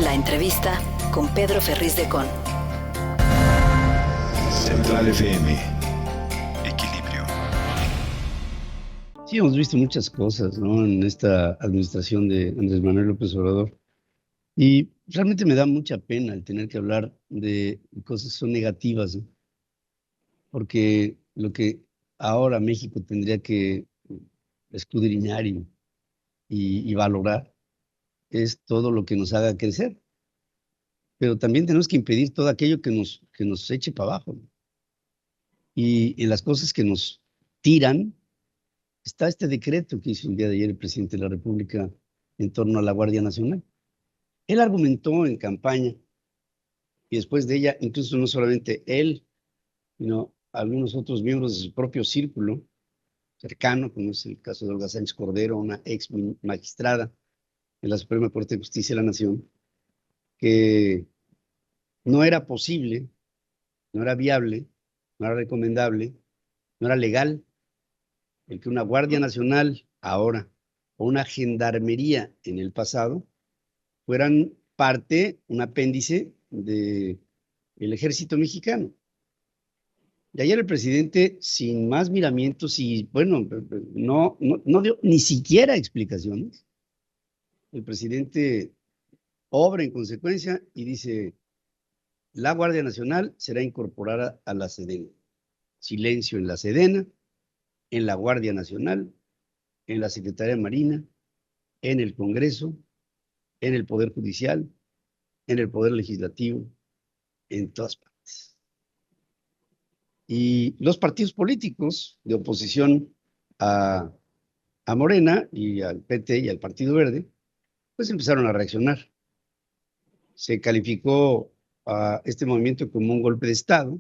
La entrevista con Pedro Ferriz de Con. Central FM. Equilibrio. Sí, hemos visto muchas cosas, ¿no? En esta administración de Andrés Manuel López Obrador. Y realmente me da mucha pena el tener que hablar de cosas que son negativas, ¿no? Porque lo que ahora México tendría que escudriñar y valorar es todo lo que nos haga crecer. Pero también tenemos que impedir todo aquello que nos eche para abajo, ¿no? Y en las cosas que nos tiran, está este decreto que hizo el día de ayer el presidente de la República en torno a la Guardia Nacional. Él argumentó en campaña y después de ella, incluso no solamente él, sino algunos otros miembros de su propio círculo cercano, como es el caso de Olga Sánchez Cordero, una ex magistrada de la Suprema Corte de Justicia de la Nación, que no era posible, no era viable, no era recomendable, no era legal el que una Guardia Nacional ahora o una gendarmería en el pasado fueran parte, un apéndice del ejército mexicano. Y ayer el presidente, sin más miramientos y, bueno, no dio ni siquiera explicaciones. El presidente obra en consecuencia y dice, la Guardia Nacional será incorporada a la Sedena. Silencio en la Sedena, en la Guardia Nacional, en la Secretaría de Marina, en el Congreso, en el Poder Judicial, en el Poder Legislativo, en todas partes. Y los partidos políticos de oposición a, a Morena y al PT y al Partido Verde, pues empezaron a reaccionar. Se calificó a este movimiento como un golpe de Estado,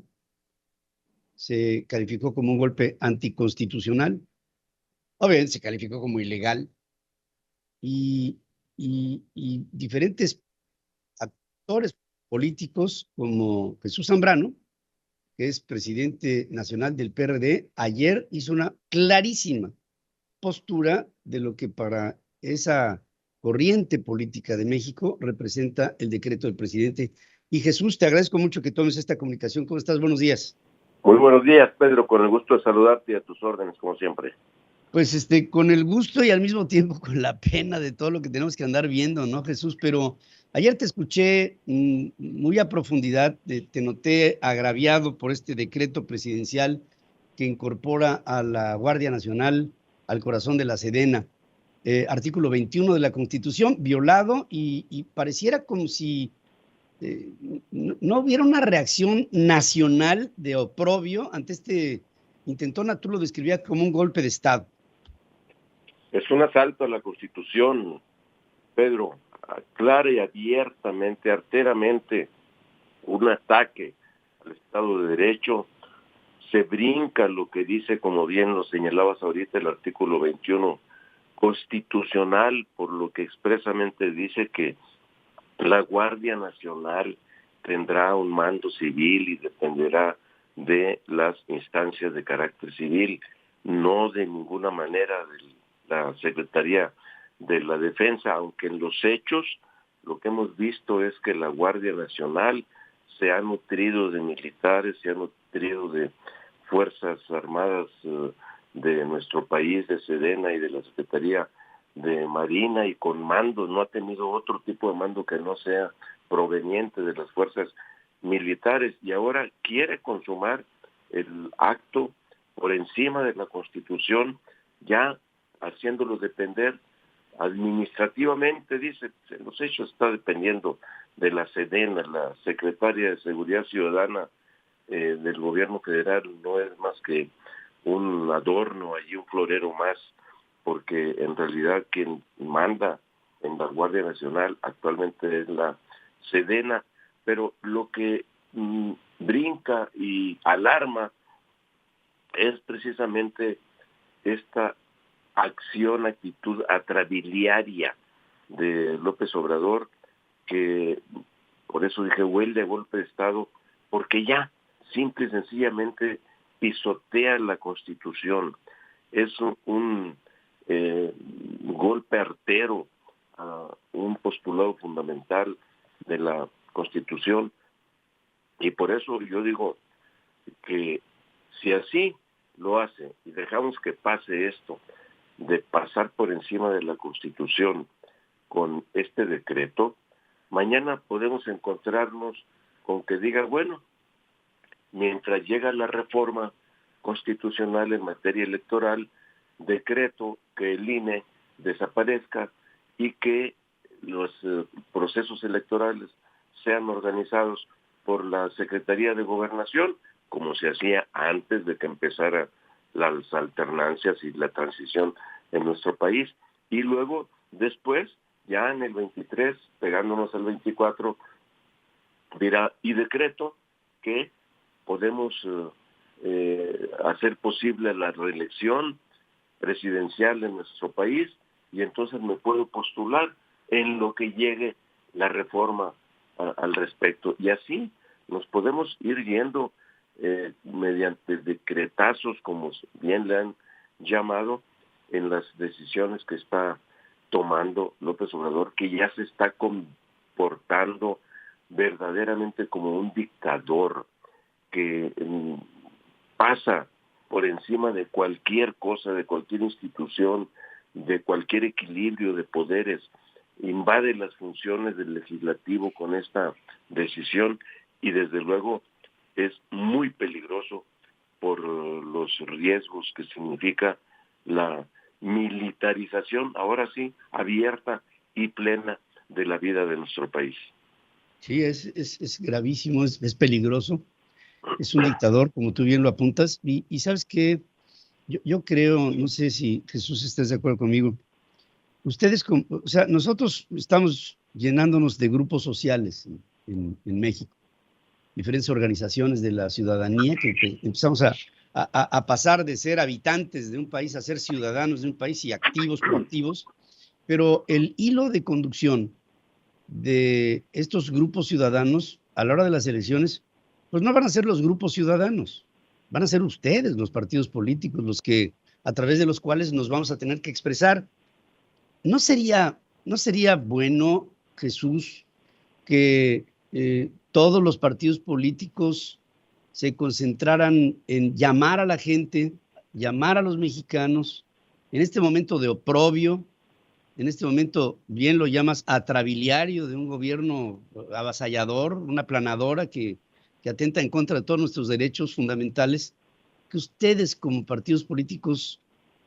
se calificó como un golpe anticonstitucional, obviamente se calificó como ilegal y, y diferentes actores políticos como Jesús Zambrano, que es presidente nacional del PRD, ayer hizo una clarísima postura de lo que para esa corriente política de México representa el decreto del presidente. Y Jesús, te agradezco mucho que tomes esta comunicación. ¿Cómo estás? Buenos días. Muy buenos días, Pedro, con el gusto de saludarte y a tus órdenes, como siempre. Pues con el gusto y al mismo tiempo con la pena de todo lo que tenemos que andar viendo, ¿no, Jesús? Pero ayer te escuché muy a profundidad, te noté agraviado por este decreto presidencial que incorpora a la Guardia Nacional al corazón de la Sedena. Artículo 21 de la Constitución, violado y pareciera como si no hubiera una reacción nacional de oprobio ante este intentona, tú lo describías como un golpe de Estado. Es un asalto a la Constitución, Pedro, clara y abiertamente, arteramente, un ataque al Estado de Derecho. Se brinca lo que dice, como bien lo señalabas ahorita, el artículo 21 constitucional, por lo que expresamente dice que la Guardia Nacional tendrá un mando civil y dependerá de las instancias de carácter civil, no de ninguna manera de la Secretaría de la Defensa, aunque en los hechos lo que hemos visto es que la Guardia Nacional se ha nutrido de militares, se ha nutrido de Fuerzas Armadas de nuestro país, de Sedena y de la Secretaría de Marina, y con mando, no ha tenido otro tipo de mando que no sea proveniente de las fuerzas militares, y ahora quiere consumar el acto por encima de la Constitución, ya haciéndolo depender administrativamente, dice, en los hechos está dependiendo de la Sedena, la Secretaria de Seguridad Ciudadana del gobierno federal, no es más que un adorno allí, un florero más, porque en realidad quien manda en la Guardia Nacional actualmente es la Sedena. Pero lo que brinca y alarma es precisamente esta actitud atrabiliaria de López Obrador, que por eso dije huele a golpe de Estado, porque ya simple y sencillamente pisotea la Constitución. Es un golpe artero a un postulado fundamental de la Constitución. Y por eso yo digo que si así lo hace y dejamos que pase esto, de pasar por encima de la Constitución con este decreto, mañana podemos encontrarnos con que diga, bueno, mientras llega la reforma constitucional en materia electoral, decreto que el INE desaparezca y que los procesos electorales sean organizados por la Secretaría de Gobernación, como se hacía antes de que empezara las alternancias y la transición en nuestro país. Y luego, después, ya en el 23, pegándonos al 24, dirá, y decreto que podemos hacer posible la reelección presidencial en nuestro país, y entonces me puedo postular en lo que llegue la reforma al respecto. Y así nos podemos ir yendo mediante decretazos, como bien le han llamado, en las decisiones que está tomando López Obrador, que ya se está comportando verdaderamente como un dictador que pasa por encima de cualquier cosa, de cualquier institución, de cualquier equilibrio de poderes, invade las funciones del legislativo con esta decisión, y desde luego es muy peligroso por los riesgos que significa la militarización, ahora sí, abierta y plena de la vida de nuestro país. Sí, es gravísimo, es peligroso. Es un dictador, como tú bien lo apuntas. Y ¿sabes qué? Yo creo, no sé si Jesús estés de acuerdo conmigo. Ustedes, o sea, nosotros estamos llenándonos de grupos sociales en México, diferentes organizaciones de la ciudadanía que empezamos a pasar de ser habitantes de un país a ser ciudadanos de un país y activos, proactivos, pero el hilo de conducción de estos grupos ciudadanos a la hora de las elecciones, pues no van a ser los grupos ciudadanos, van a ser ustedes, los partidos políticos, los que a través de los cuales nos vamos a tener que expresar. ¿No sería bueno, Jesús, que todos los partidos políticos se concentraran en llamar a la gente, llamar a los mexicanos, en este momento de oprobio, en este momento, bien lo llamas, atrabiliario de un gobierno avasallador, una aplanadora que atenta en contra de todos nuestros derechos fundamentales, que ustedes como partidos políticos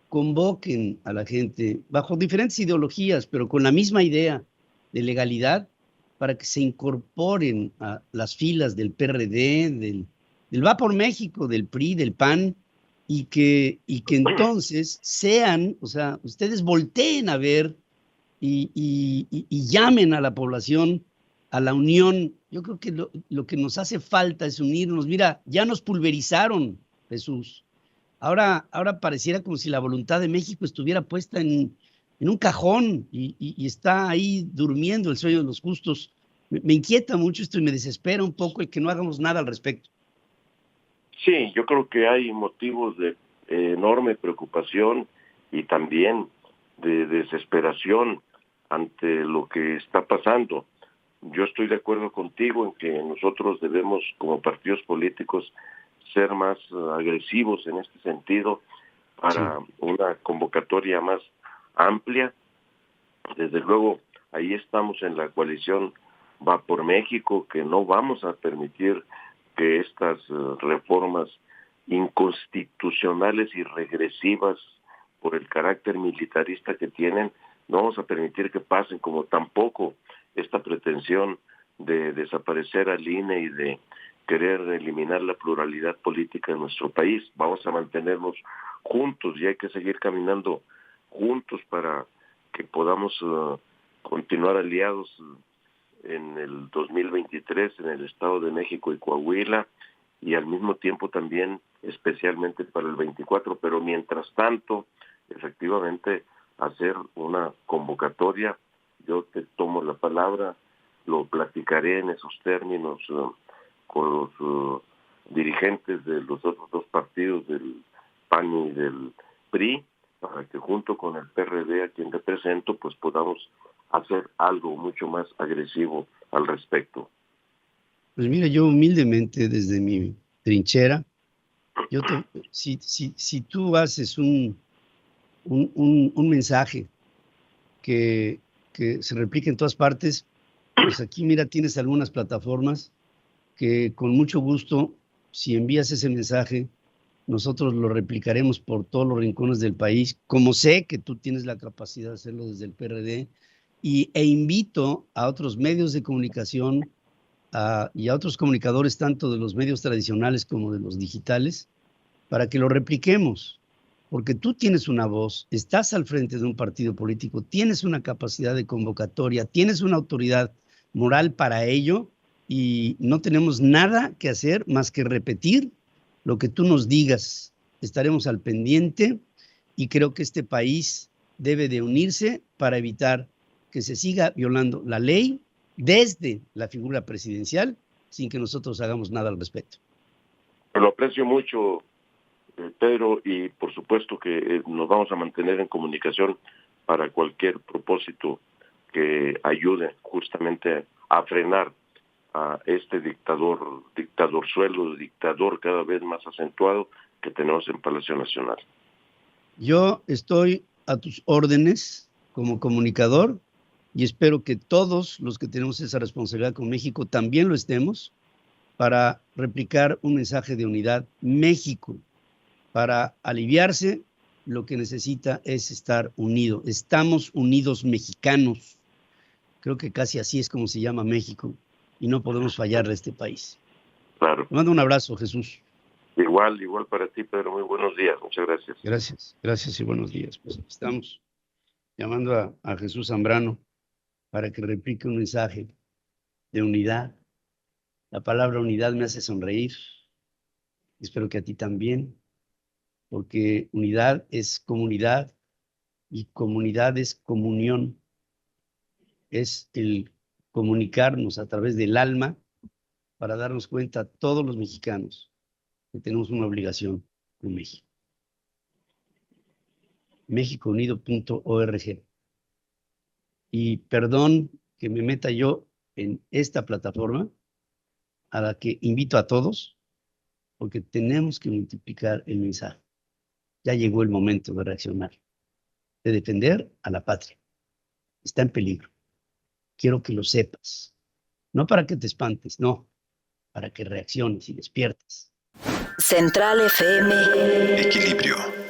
convoquen a la gente bajo diferentes ideologías, pero con la misma idea de legalidad, para que se incorporen a las filas del PRD, del Va por México, del PRI, del PAN, y que entonces sean, o sea, ustedes volteen a ver y llamen a la población a la unión. Yo creo que lo que nos hace falta es unirnos. Mira, ya nos pulverizaron, Jesús. Ahora pareciera como si la voluntad de México estuviera puesta en un cajón y está ahí durmiendo el sueño de los justos. Me inquieta mucho esto y me desespera un poco el que no hagamos nada al respecto. Sí, yo creo que hay motivos de enorme preocupación y también de desesperación ante lo que está pasando. Yo estoy de acuerdo contigo en que nosotros debemos, como partidos políticos, ser más agresivos en este sentido para una convocatoria más amplia. Desde luego, ahí estamos en la coalición Va por México, que no vamos a permitir que estas reformas inconstitucionales y regresivas por el carácter militarista que tienen, no vamos a permitir que pasen, como tampoco esta pretensión de desaparecer al INE y de querer eliminar la pluralidad política de nuestro país. Vamos a mantenernos juntos y hay que seguir caminando juntos para que podamos continuar aliados en el 2023 en el Estado de México y Coahuila, y al mismo tiempo también especialmente para el 24, pero mientras tanto, efectivamente, hacer una convocatoria. Yo te tomo la palabra, lo platicaré en esos términos con los dirigentes de los otros dos partidos, del PAN y del PRI, para que junto con el PRD, a quien represento, pues podamos hacer algo mucho más agresivo al respecto? Pues mira, yo humildemente desde mi trinchera, si tú haces un mensaje que se replique en todas partes, pues aquí mira, tienes algunas plataformas que con mucho gusto, si envías ese mensaje, nosotros lo replicaremos por todos los rincones del país, como sé que tú tienes la capacidad de hacerlo desde el PRD, e invito a otros medios de comunicación y a otros comunicadores, tanto de los medios tradicionales como de los digitales, para que lo repliquemos, porque tú tienes una voz, estás al frente de un partido político, tienes una capacidad de convocatoria, tienes una autoridad moral para ello, y no tenemos nada que hacer más que repetir lo que tú nos digas. Estaremos al pendiente y creo que este país debe de unirse para evitar que se siga violando la ley desde la figura presidencial sin que nosotros hagamos nada al respecto. Lo aprecio mucho, Pedro, y por supuesto que nos vamos a mantener en comunicación para cualquier propósito que ayude justamente a frenar a este dictador cada vez más acentuado que tenemos en Palacio Nacional. Yo estoy a tus órdenes como comunicador y espero que todos los que tenemos esa responsabilidad con México también lo estemos para replicar un mensaje de unidad. México, para aliviarse, lo que necesita es estar unido. Estamos unidos mexicanos. Creo que casi así es como se llama México y no podemos fallarle a este país. Claro. Te mando un abrazo, Jesús. Igual para ti, Pedro. Muy buenos días. Muchas gracias. Gracias y buenos días. Pues estamos llamando a Jesús Zambrano para que replique un mensaje de unidad. La palabra unidad me hace sonreír. Espero que a ti también, porque unidad es comunidad y comunidad es comunión. Es el comunicarnos a través del alma para darnos cuenta a todos los mexicanos que tenemos una obligación con México. mexicounido.org. Y perdón que me meta yo en esta plataforma a la que invito a todos, porque tenemos que multiplicar el mensaje. Ya llegó el momento de reaccionar, de defender a la patria. Está en peligro. Quiero que lo sepas. No para que te espantes, no, para que reacciones y despiertes. Central FM. Equilibrio.